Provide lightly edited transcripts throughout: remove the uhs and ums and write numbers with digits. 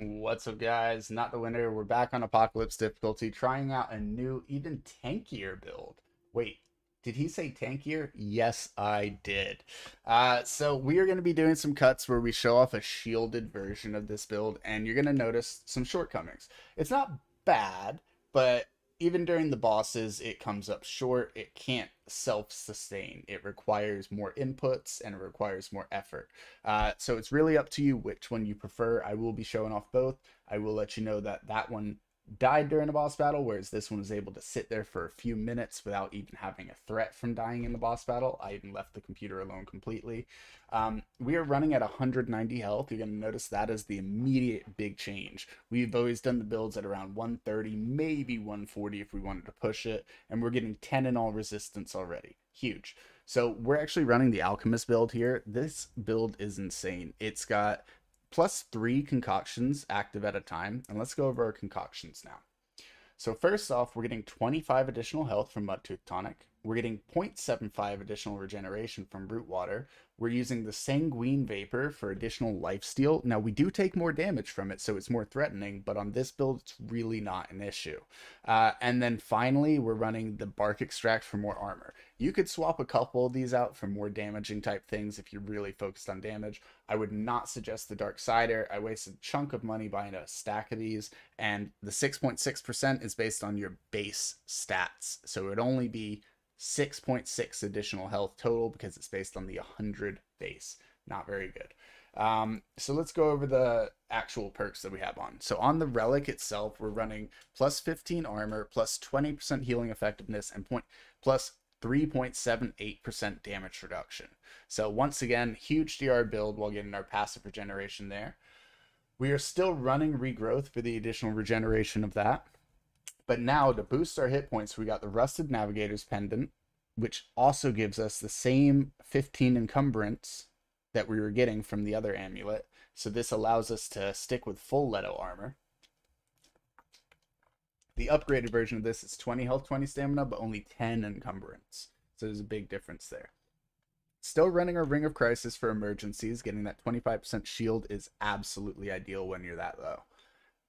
What's up, guys? Not the winner. We're back on Apocalypse difficulty, trying out a new, even tankier build. Wait, did he say tankier? Yes, I did. So we are going to be doing some cuts where we show off a shielded version of this build, and you're going to notice some shortcomings. It's not bad, but even during the bosses, it comes up short. It can't self-sustain. It requires more inputs and it requires more effort. So it's really up to you which one you prefer. I will be showing off both. I will let you know that that one died during a boss battle, whereas this one was able to sit there for a few minutes without even having a threat from dying in the boss battle. I even left the computer alone completely. We are running at 190 health. You're going to notice that is the immediate big change. We've always done the builds at around 130, maybe 140 if we wanted to push it, and we're getting 10 in all resistance already. Huge. So we're actually running the Alchemist build here. This build is insane. It's got +3 concoctions active at a time. And let's go over our concoctions now. So first off, we're getting 25 additional health from Mudtooth Tonic. We're getting 0.75 additional regeneration from Root Water. We're using the Sanguine Vapor for additional lifesteal. Now, we do take more damage from it, so it's more threatening, but on this build, it's really not an issue. And then finally, we're running the Bark Extract for more armor. You could swap a couple of these out for more damaging type things if you're really focused on damage. I would not suggest the Dark Cider. I wasted a chunk of money buying a stack of these, and the 6.6% is based on your base stats. So it would only be 6.6 additional health total because it's based on the 100 base. Not very good. So let's go over the actual perks that we have on. So on the relic itself, we're running +15 armor, +20% healing effectiveness, and plus 3.78% damage reduction. So once again, huge DR build while getting our passive regeneration there. We are still running regrowth for the additional regeneration of that. But now to boost our hit points, we got the Rusted Navigator's Pendant, which also gives us the same 15 encumbrance that we were getting from the other amulet. So this allows us to stick with full Leto armor. The upgraded version of this is 20 health, 20 stamina, but only 10 encumbrance. So there's a big difference there. Still running our Ring of Crisis for emergencies. Getting that 25% shield is absolutely ideal when you're that low.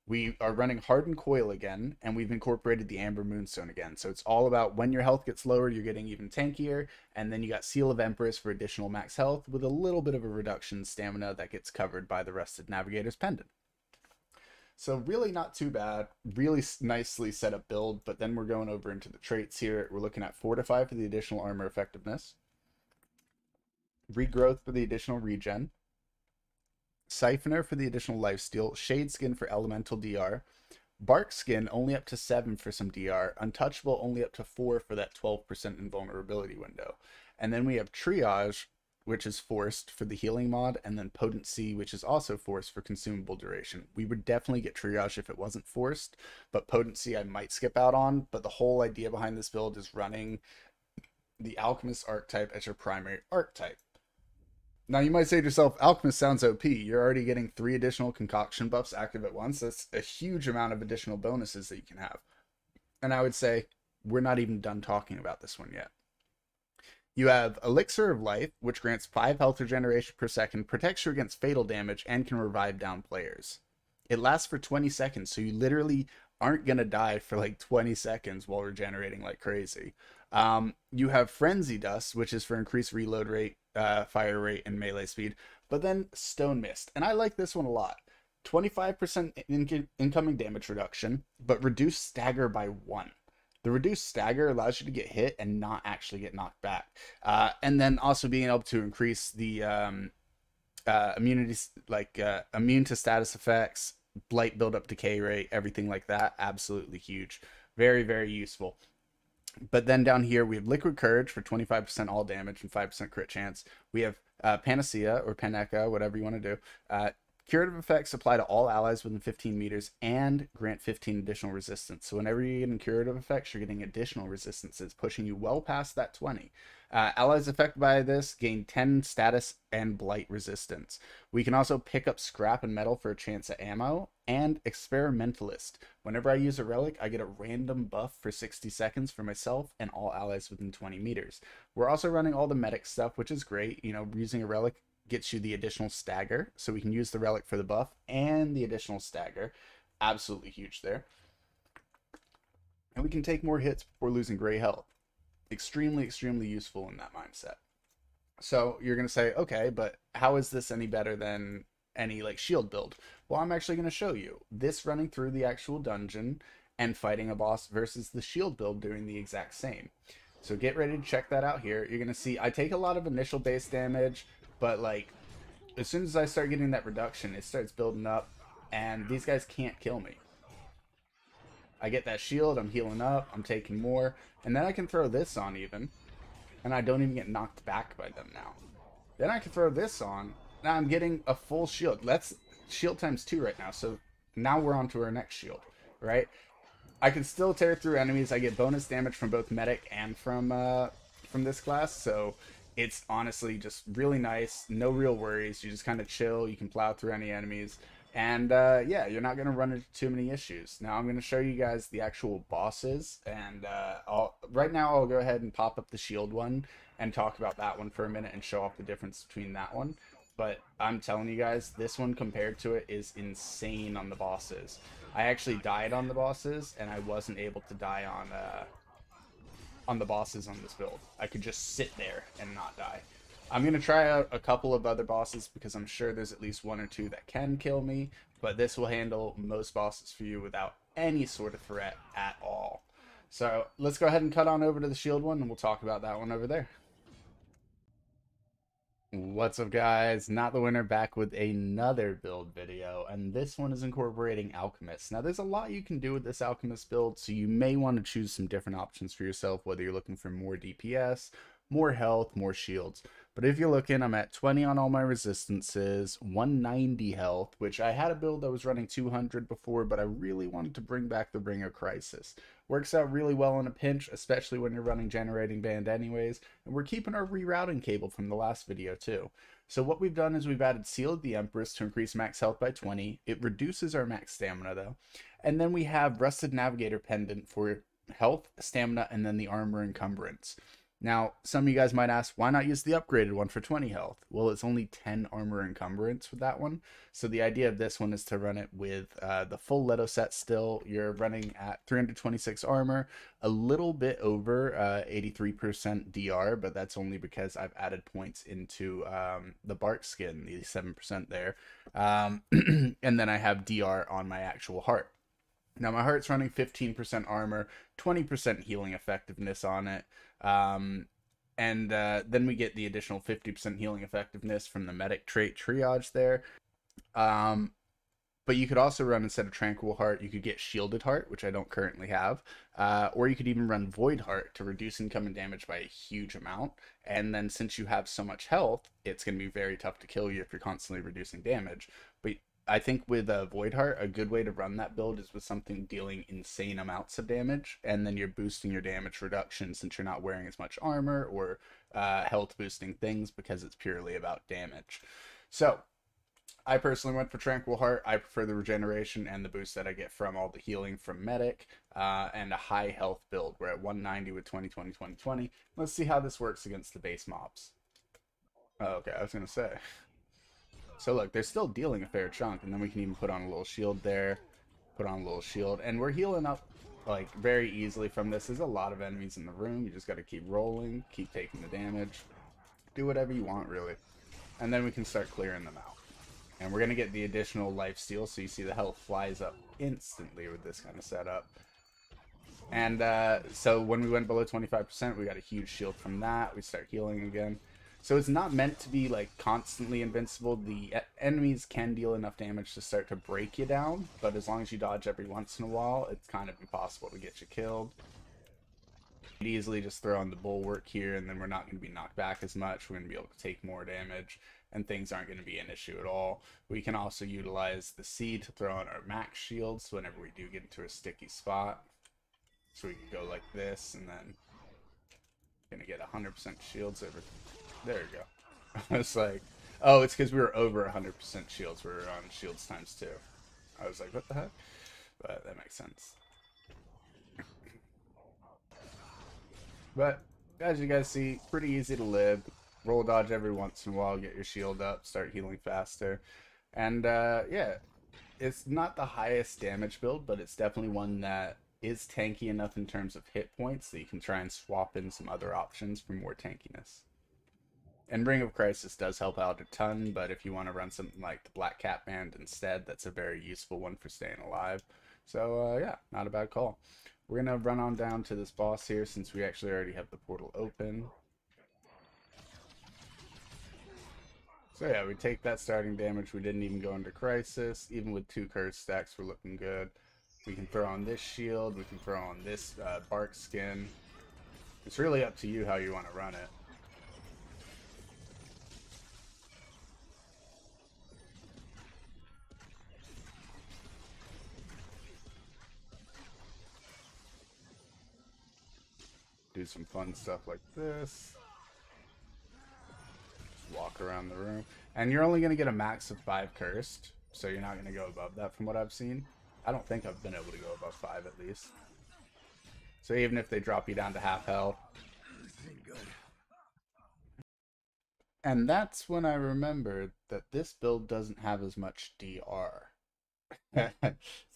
We are running Hardened Coil again, and we've incorporated the Amber Moonstone again. So it's all about when your health gets lower, you're getting even tankier, and then you got Seal of Empress for additional max health with a little bit of a reduction in stamina that gets covered by the Rusted Navigator's Pendant. So really not too bad, really nicely set up build, but then we're going over into the traits here. We're looking at Fortify for the additional armor effectiveness, Regrowth for the additional regen, Siphoner for the additional lifesteal, Shade Skin for elemental DR, Bark Skin only up to 7 for some DR, Untouchable only up to 4 for that 12% invulnerability window. And then we have Triage, which is forced for the healing mod, and then Potency, which is also forced for consumable duration. We would definitely get Triage if it wasn't forced, but Potency I might skip out on. But the whole idea behind this build is running the Alchemist archetype as your primary archetype. Now you might say to yourself, Alchemist sounds OP. You're already getting 3 additional concoction buffs active at once. That's a huge amount of additional bonuses that you can have. And I would say we're not even done talking about this one yet. You have Elixir of Life, which grants 5 health regeneration per second, protects you against fatal damage, and can revive down players. It lasts for 20 seconds, so you literally aren't going to die for like 20 seconds while regenerating like crazy. You have Frenzy Dust, which is for increased reload rate, fire rate, and melee speed. But then Stone Mist, and I like this one a lot. 25% incoming damage reduction, but reduced stagger by 1. The reduced stagger allows you to get hit and not actually get knocked back. And then also being able to increase the immunities, like immune to status effects, blight buildup decay rate, everything like that. Absolutely huge. Very, very useful. But then down here, we have Liquid Courage for 25% all damage and 5% crit chance. We have Panacea or Paneca, whatever you want to do. Curative effects apply to all allies within 15 meters and grant 15 additional resistance. So whenever you're getting curative effects, you're getting additional resistances, pushing you well past that 20. Allies affected by this gain 10 status and blight resistance. We can also pick up scrap and metal for a chance at ammo, and Experimentalist. Whenever I use a relic, I get a random buff for 60 seconds for myself and all allies within 20 meters. We're also running all the medic stuff, which is great. You know, using a relic gets you the additional stagger, so we can use the relic for the buff and the additional stagger. Absolutely huge there. And we can take more hits before losing gray health. Extremely, extremely useful in that mindset. So you're going to say, okay, but how is this any better than any like shield build? Well, I'm actually going to show you this running through the actual dungeon and fighting a boss versus the shield build doing the exact same. So get ready to check that out here. You're going to see I take a lot of initial base damage, but like as soon as I start getting that reduction, it starts building up and these guys can't kill me. I get that shield, I'm healing up, I'm taking more, and then I can throw this on even, and I don't even get knocked back by them now. Then I can throw this on, now I'm getting a full shield. That's shield times 2 right now, so now we're on to our next shield, right? I can still tear through enemies. I get bonus damage from both medic and from this class, so it's honestly just really nice. No real worries. You just kind of chill. You can plow through any enemies. And yeah, you're not going to run into too many issues. Now I'm going to show you guys the actual bosses. And right now I'll go ahead and pop up the shield one and talk about that one for a minute and show off the difference between that one. But I'm telling you guys, this one compared to it is insane on the bosses. I actually died on the bosses, and I wasn't able to die on the bosses on this build. I could just sit there and not die. I'm going to try out a couple of other bosses because I'm sure there's at least 1 or 2 that can kill me, but this will handle most bosses for you without any sort of threat at all. So let's go ahead and cut on over to the shield one, and we'll talk about that one over there. What's up guys, NottheWinner back with another build video, and this one is incorporating Alchemist. Now there's a lot you can do with this Alchemist build, so you may want to choose some different options for yourself, whether you're looking for more DPS, more health, more shields. But if you're looking, I'm at 20 on all my resistances, 190 health, which I had a build that was running 200 before, but I really wanted to bring back the Ring of Crisis. Works out really well in a pinch, especially when you're running Generating Band anyways, and we're keeping our rerouting cable from the last video too. So what we've done is we've added Seal of the Empress to increase max health by 20. It reduces our max stamina though. And then we have Rusted Navigator Pendant for health, stamina, and then the Armor Encumbrance. Now, some of you guys might ask, why not use the upgraded one for 20 health? Well, it's only 10 armor encumbrance with that one. So the idea of this one is to run it with the full Leto set still. You're running at 326 armor, a little bit over 83% DR, but that's only because I've added points into the Bark skin, the 7% there. And then I have DR on my actual heart. Now my heart's running 15% armor, 20% healing effectiveness on it. Then we get the additional 50% healing effectiveness from the medic trait triage there. But you could also run, instead of Tranquil Heart, you could get Shielded Heart, which I don't currently have. Or you could even run Void Heart to reduce incoming damage by a huge amount. And then since you have so much health, it's going to be very tough to kill you if you're constantly reducing damage. But I think with Void Heart, a good way to run that build is with something dealing insane amounts of damage, and then you're boosting your damage reduction since you're not wearing as much armor or health boosting things, because it's purely about damage. So I personally went for Tranquil Heart. I prefer the regeneration and the boost that I get from all the healing from medic, and a high health build. We're at 190 with 20. Let's see how this works against the base mobs. Oh, okay, I was gonna say. So look, they're still dealing a fair chunk, and then we can even put on a little shield there, put on a little shield, and we're healing up like very easily from this. There's a lot of enemies in the room. You just got to keep rolling, keep taking the damage, do whatever you want really, and then we can start clearing them out. And we're gonna get the additional life steal, so you see the health flies up instantly with this kind of setup. And so when we went below 25%, we got a huge shield from that. We start healing again. So it's not meant to be like constantly invincible. The enemies can deal enough damage to start to break you down, but as long as you dodge every once in a while, it's kind of impossible to get you killed. You could easily just throw on the bulwark here, and then we're not going to be knocked back as much. We're going to be able to take more damage, and things aren't going to be an issue at all. We can also utilize the seed to throw on our max shields whenever we do get into a sticky spot. So we can go like this, and then going to get 100% shields over. There we go. I was like, oh, it's because we were over 100% shields. We were on shields times 2. I was like, what the heck? But that makes sense. But as you guys see, pretty easy to live. roll dodge every once in a while, get your shield up, start healing faster. And yeah, it's not the highest damage build, but it's definitely one that is tanky enough in terms of hit points that you can try and swap in some other options for more tankiness. And Ring of Crisis does help out a ton, but if you want to run something like the Black Cat Band instead, that's a very useful one for staying alive. So yeah, not a bad call. We're going to run on down to this boss here since we actually already have the portal open. So yeah, we take that starting damage. We didn't even go into Crisis. Even with 2 curse stacks, we're looking good. We can throw on this shield. We can throw on this bark skin. It's really up to you how you want to run it. Do some fun stuff like this. Just walk around the room. And you're only going to get a max of 5 cursed, so you're not going to go above that from what I've seen. I don't think I've been able to go above 5 at least. So even if they drop you down to half health. And that's when I remembered that this build doesn't have as much DR.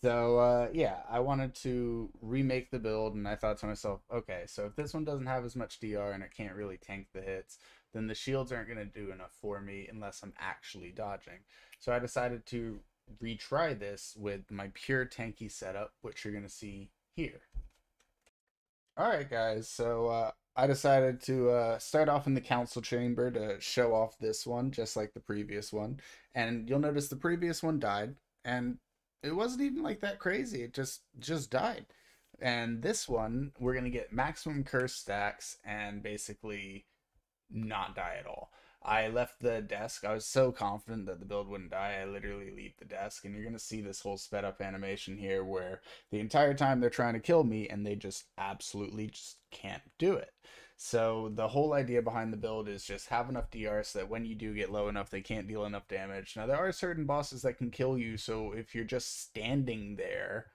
So yeah, I wanted to remake the build, and I thought to myself, okay, so if this one doesn't have as much DR and it can't really tank the hits, then the shields aren't going to do enough for me unless I'm actually dodging. So I decided to retry this with my pure tanky setup, which you're going to see here. Alright guys, so I decided to start off in the council chamber to show off this one, just like the previous one. And you'll notice the previous one died, and it wasn't even like that crazy. It just died. And this one, we're gonna get maximum curse stacks and basically not die at all. I left the desk. I was so confident that the build wouldn't die. I literally leave the desk, and you're gonna see this whole sped up animation here where the entire time they're trying to kill me and they just absolutely just can't do it. So the whole idea behind the build is just have enough DR so that when you do get low enough, they can't deal enough damage. Now there are certain bosses that can kill you, so if you're just standing there,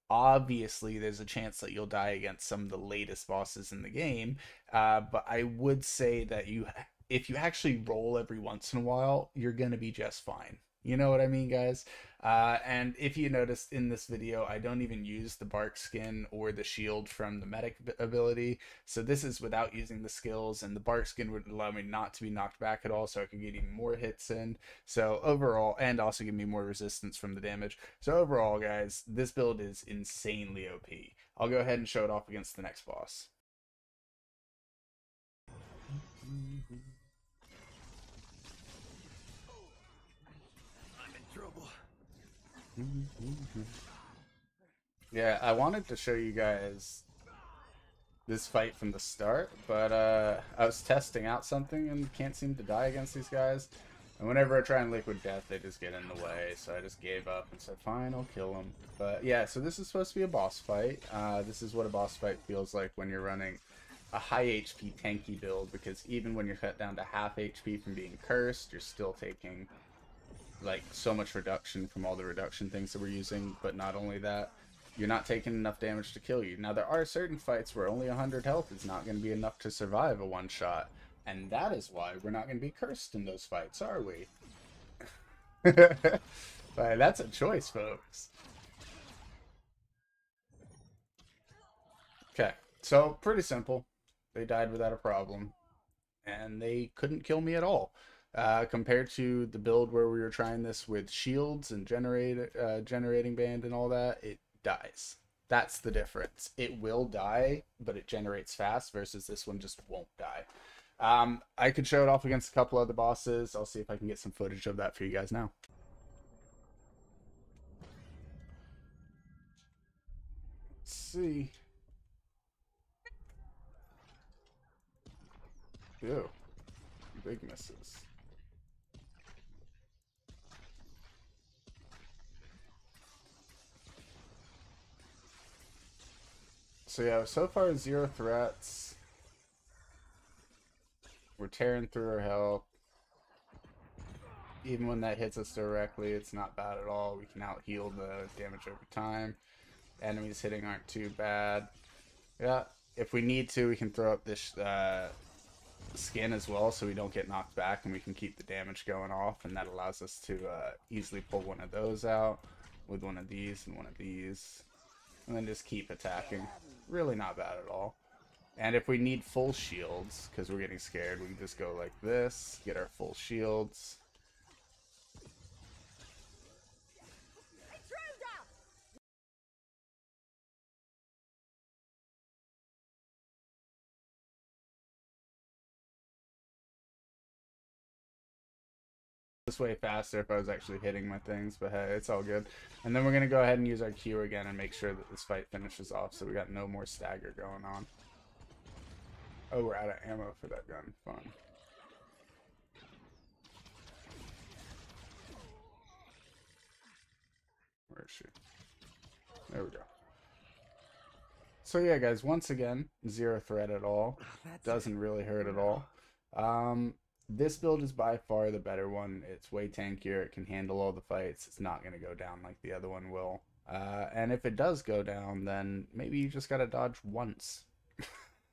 obviously there's a chance that you'll die against some of the latest bosses in the game. But I would say that if you actually roll every once in a while, you're gonna be just fine. You know what I mean, guys? And if you noticed in this video, I don't even use the bark skin or the shield from the medic ability. So this is without using the skills, and the bark skin would allow me not to be knocked back at all, so I could get even more hits in. So overall, and also give me more resistance from the damage. So overall, guys, this build is insanely OP. I'll go ahead and show it off against the next boss. Yeah, I wanted to show you guys this fight from the start, but I was testing out something and can't seem to die against these guys. And whenever I try and liquid death, they just get in the way, so I just gave up and said, fine, I'll kill them. But yeah, so this is supposed to be a boss fight. This is what a boss fight feels like when you're running a high HP tanky build, because even when you're cut down to half HP from being cursed, you're still taking like so much reduction from all the reduction things that we're using. But not only that, you're not taking enough damage to kill you. Now there are certain fights where only 100 health is not going to be enough to survive a one shot, and that is why we're not going to be cursed in those fights, are we? But that's a choice, folks. Okay, so pretty simple. They died without a problem, and they couldn't kill me at all. Compared to the build where we were trying this with shields and generating band and all that, it dies. That's the difference. It will die, but it generates fast, versus this one just won't die. I could show it off against a couple other bosses. I'll see if I can get some footage of that for you guys now. Let's see. Ew. Big misses. So yeah, so far 0 threats. We're tearing through our health. Even when that hits us directly, it's not bad at all. We can out heal the damage over time. Enemies hitting aren't too bad. Yeah, if we need to, we can throw up this skin as well, so we don't get knocked back and we can keep the damage going off, and that allows us to easily pull one of those out with one of these and one of these, and then just keep attacking. Really not bad at all. And if we need full shields because we're getting scared, we can just go like this, get our full shields. This way faster if I was actually hitting my things, but hey, it's all good. And then we're gonna go ahead and use our Q again and make sure that this fight finishes off, so we got no more stagger going on. Oh, we're out of ammo for that gun. Fun. Where is she? There we go. So yeah, guys, once again, zero threat at all. Doesn't really hurt at all. This build is by far the better one. It's way tankier. It can handle all the fights. It's not going to go down like the other one will. And if it does go down, then maybe you just got to dodge once.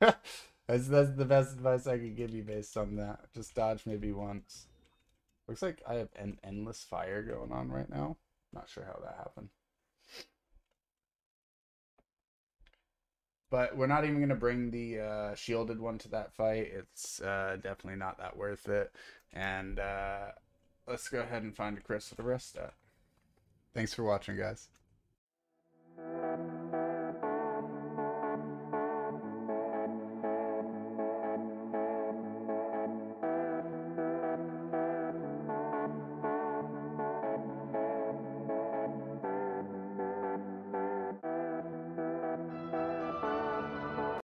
That's the best advice I could give you based on that. Just dodge maybe once. Looks like I have an endless fire going on right now. Not sure how that happened. But we're not even going to bring the shielded one to that fight. It's definitely not that worth it. And let's go ahead and find a crystal to rest at. Thanks for watching, guys.